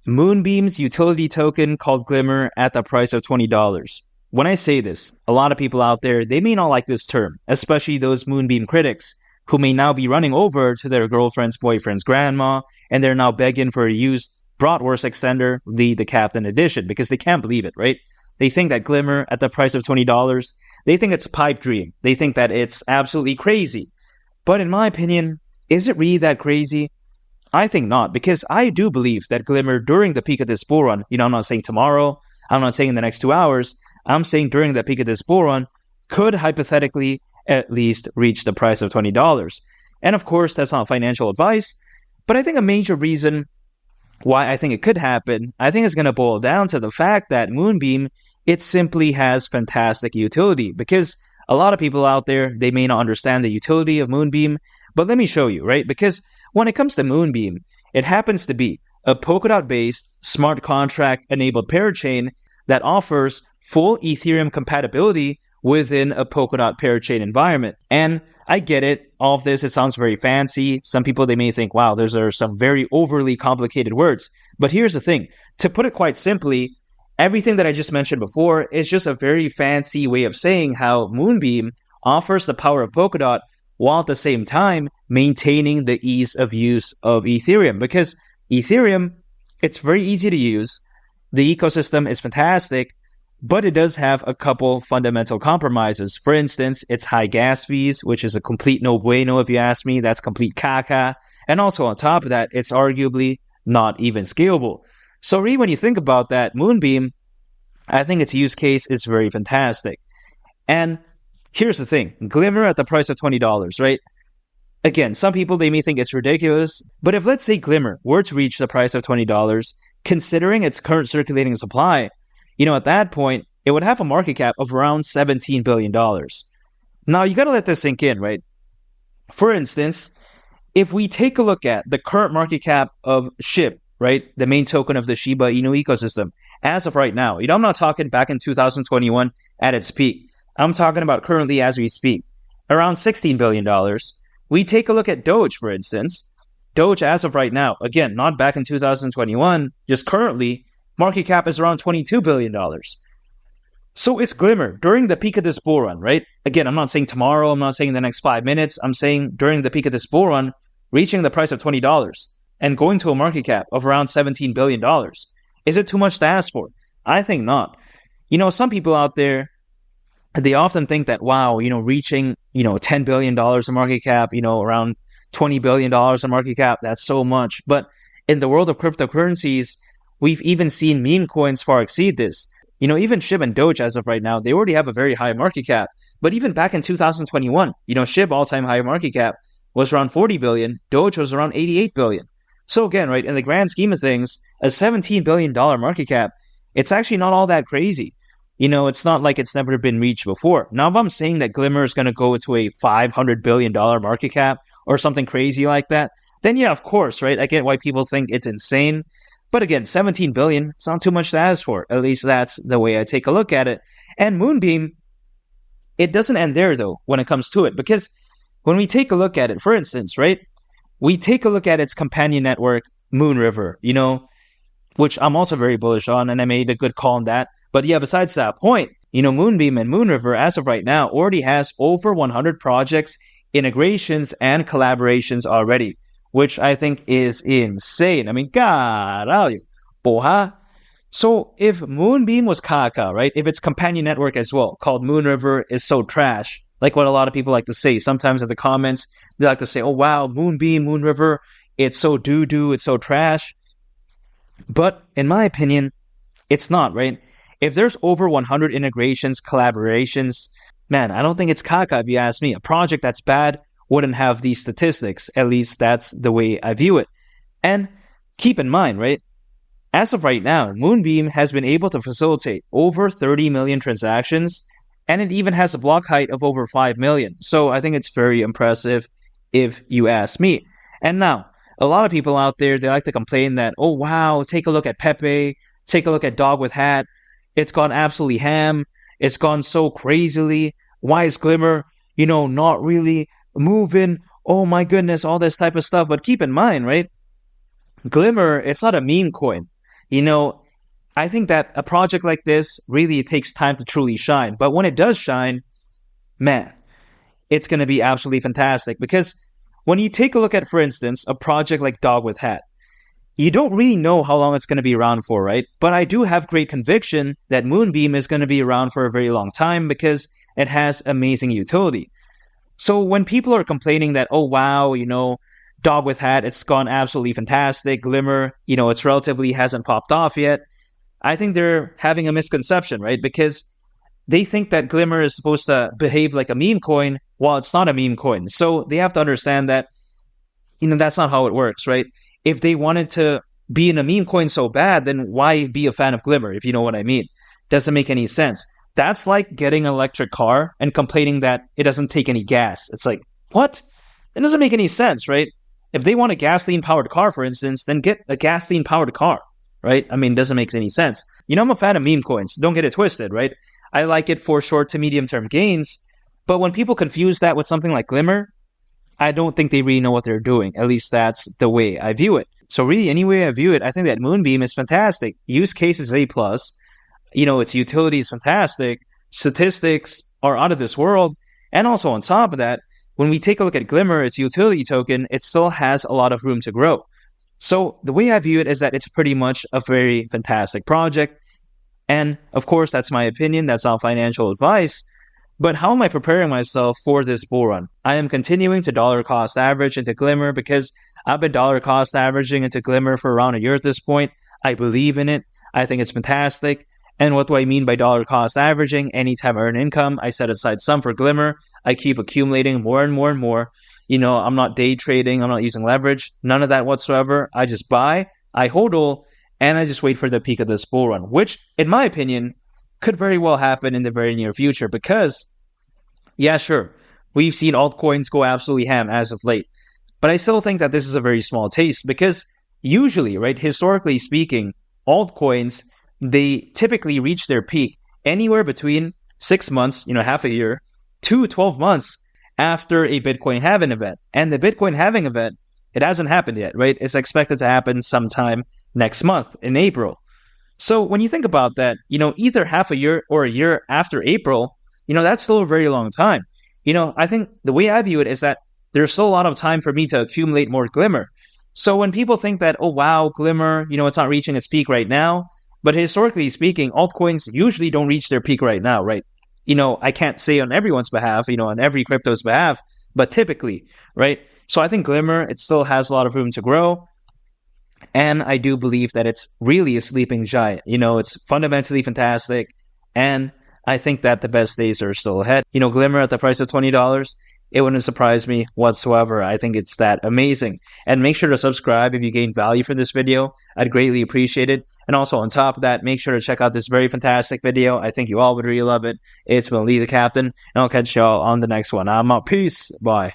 Moonbeam's utility token called Glimmer at the price of $20. When I say this, a lot of people out there, they may not like this term, especially those Moonbeam critics who may now be running over to their girlfriend's boyfriend's grandma and they're now begging for a used Bratwurst extender, the Captain Edition, because they can't believe it, right? They think that Glimmer at the price of $20, they think it's a pipe dream. They think that it's absolutely crazy. But in my opinion, is it really that crazy? I think not, because I do believe that Glimmer during the peak of this bull run, I'm not saying tomorrow, I'm not saying in the next 2 hours, I'm saying during the peak of this bull run, could hypothetically at least reach the price of $20. And of course, that's not financial advice, but I think a major reason why I think it could happen, I think it's going to boil down to the fact that Moonbeam, it simply has fantastic utility, because a lot of people out there, they may not understand the utility of Moonbeam, but let me show you, right? Because when it comes to Moonbeam, it happens to be a Polkadot-based smart contract-enabled parachain that offers full Ethereum compatibility within a Polkadot parachain environment. And I get it. All of this, it sounds very fancy. Some people, they may think, wow, those are some very overly complicated words. But here's the thing. To put it quite simply, everything that I just mentioned before is just a very fancy way of saying how Moonbeam offers the power of Polkadot while at the same time maintaining the ease of use of Ethereum. Because Ethereum, it's very easy to use. The ecosystem is fantastic, but it does have a couple fundamental compromises. For instance, it's high gas fees, which is a complete no bueno if you ask me. That's complete caca. And also on top of that, it's arguably not even scalable. So really, when you think about that, Moonbeam, I think its use case is very fantastic. And here's the thing. Glimmer at the price of $20, right? Again, some people, they may think it's ridiculous, but if let's say Glimmer were to reach the price of $20, considering its current circulating supply, at that point, it would have a market cap of around $17 billion. Now, you got to let this sink in, right? For instance, if we take a look at the current market cap of SHIB, right, the main token of the Shiba Inu ecosystem, as of right now, I'm not talking back in 2021 at its peak. I'm talking about currently as we speak, around $16 billion. We take a look at Doge, for instance. Doge, as of right now, again, not back in 2021, just currently, market cap is around $22 billion. So it's Glimmer during the peak of this bull run, right? Again, I'm not saying tomorrow, I'm not saying in the next 5 minutes, I'm saying during the peak of this bull run, reaching the price of $20 and going to a market cap of around $17 billion. Is it too much to ask for? I think not. Some people out there, they often think that, wow, reaching, $10 billion in market cap, around $20 billion in market cap, that's so much. But in the world of cryptocurrencies, we've even seen meme coins far exceed this. Even SHIB and Doge as of right now, they already have a very high market cap. But even back in 2021, SHIB all-time high market cap was around 40 billion. Doge was around 88 billion. So again, right, in the grand scheme of things, a $17 billion market cap, it's actually not all that crazy. It's not like it's never been reached before. Now, if I'm saying that Glimmer is going to go to a $500 billion market cap or something crazy like that, then yeah, of course, right? I get why people think it's insane. But again, $17 billion, it's not too much to ask for. At least that's the way I take a look at it. And Moonbeam, it doesn't end there, though, when it comes to it. Because when we take a look at it, for instance, right? We take a look at its companion network, Moonriver, which I'm also very bullish on, and I made a good call on that. But yeah, besides that point, Moonbeam and Moonriver, as of right now, already has over 100 projects, integrations, and collaborations already, which I think is insane. I mean, caralho, porra. So if Moonbeam was caca, right? If its companion network as well, called Moonriver, is so trash, like what a lot of people like to say, sometimes in the comments, they like to say, oh wow, Moonbeam, Moonriver, it's so doo-doo, it's so trash. But in my opinion, it's not, right? If there's over 100 integrations, collaborations, man, I don't think it's caca if you ask me. A project that's bad wouldn't have these statistics. At least that's the way I view it. And keep in mind, right? As of right now, Moonbeam has been able to facilitate over 30 million transactions, and it even has a block height of over 5 million. So I think it's very impressive if you ask me. And now, a lot of people out there, they like to complain that, oh wow, take a look at Pepe, take a look at Dog with Hat. It's gone absolutely ham. It's gone so crazily. Why is Glimmer, not really moving? Oh my goodness, all this type of stuff. But keep in mind, right? Glimmer, it's not a meme coin. I think that a project like this really it takes time to truly shine. But when it does shine, man, it's going to be absolutely fantastic. Because when you take a look at, for instance, a project like Dog with Hat, you don't really know how long it's going to be around for, right? But I do have great conviction that Moonbeam is going to be around for a very long time because it has amazing utility. So when people are complaining that, oh, wow, Dog with Hat, it's gone absolutely fantastic. Glimmer, it's relatively hasn't popped off yet. I think they're having a misconception, right? Because they think that Glimmer is supposed to behave like a meme coin while it's not a meme coin. So they have to understand that, that's not how it works, right? If they wanted to be in a meme coin so bad, then why be a fan of Glimmer, if you know what I mean? Doesn't make any sense. That's like getting an electric car and complaining that it doesn't take any gas. It's like, what? It doesn't make any sense, right? If they want a gasoline-powered car, for instance, then get a gasoline-powered car, right? I mean, it doesn't make any sense. I'm a fan of meme coins. Don't get it twisted, right? I like it for short to medium-term gains. But when people confuse that with something like Glimmer, I don't think they really know what they're doing. At least that's the way I view it. So really, any way I view it, I think that Moonbeam is fantastic. Use case is A+. Its utility is fantastic. Statistics are out of this world. And also on top of that, when we take a look at Glimmer, its utility token, it still has a lot of room to grow. So the way I view it is that it's pretty much a very fantastic project. And of course, that's my opinion. That's not financial advice. But how am I preparing myself for this bull run? I am continuing to dollar cost average into Glimmer because I've been dollar cost averaging into Glimmer for around a year at this point. I believe in it. I think it's fantastic. And what do I mean by dollar cost averaging? Anytime I earn income, I set aside some for Glimmer. I keep accumulating more and more and more. I'm not day trading. I'm not using leverage. None of that whatsoever. I just buy, I hodl, and I just wait for the peak of this bull run, which, in my opinion, could very well happen in the very near future because, yeah, sure, we've seen altcoins go absolutely ham as of late. But I still think that this is a very small taste because usually, right, historically speaking, altcoins, they typically reach their peak anywhere between 6 months, half a year, to 12 months after a Bitcoin halving event. And the Bitcoin halving event, it hasn't happened yet, right? It's expected to happen sometime next month in April. So when you think about that, either half a year or a year after April, that's still a very long time. I think the way I view it is that there's still a lot of time for me to accumulate more Glimmer. So when people think that, oh, wow, Glimmer, it's not reaching its peak right now, but historically speaking, altcoins usually don't reach their peak right now, right? I can't say on everyone's behalf, on every crypto's behalf, but typically, right? So I think Glimmer, it still has a lot of room to grow. And I do believe that it's really a sleeping giant. It's fundamentally fantastic. And I think that the best days are still ahead. Glimmer at the price of $20, it wouldn't surprise me whatsoever. I think it's that amazing. And make sure to subscribe if you gained value from this video. I'd greatly appreciate it. And also on top of that, make sure to check out this very fantastic video. I think you all would really love it. It's been Lee the Captain, and I'll catch y'all on the next one. I'm out. Peace. Bye.